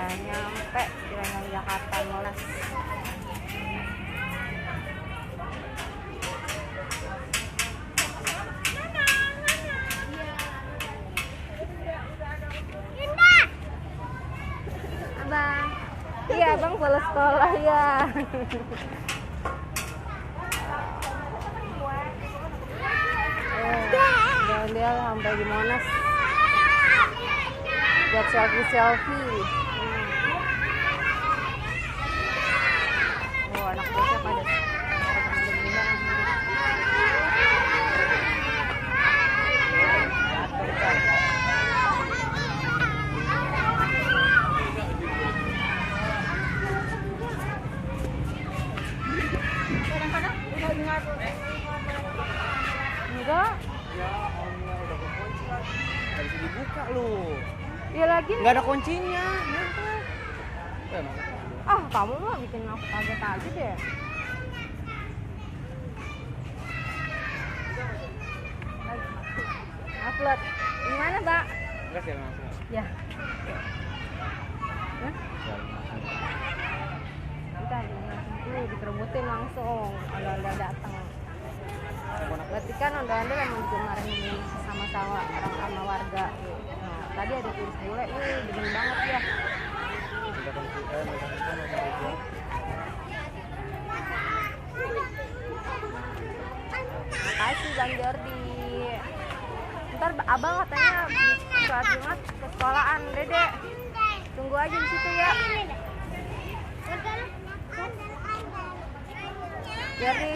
udah nyampe Cilandak Jakarta Monas. Abang, iya abang pulang sekolah ya. Dia sampai di Monas buat selfie. Oh, anak bocah pada enggak. Ya Allah, udah kekunci kan. Gak bisa dibuka lu. Ya lagi Nggak ada kuncinya. kamu mah bikin aku kaget aja deh. Upload gimana, Mbak? Enggak sih langsung. Ya. Hah? Kita dikerebutin langsung udah datang. Berarti kan onda-onda memang kemarin ini sama-sama orang sama warga. Nah, tadi ada turis bule nih, dingin banget ya. Makasih Bang Jordi. Ntar abang katanya sholat Jumat ke sekolahan, Dede. Tunggu aja di situ ya. Jordi.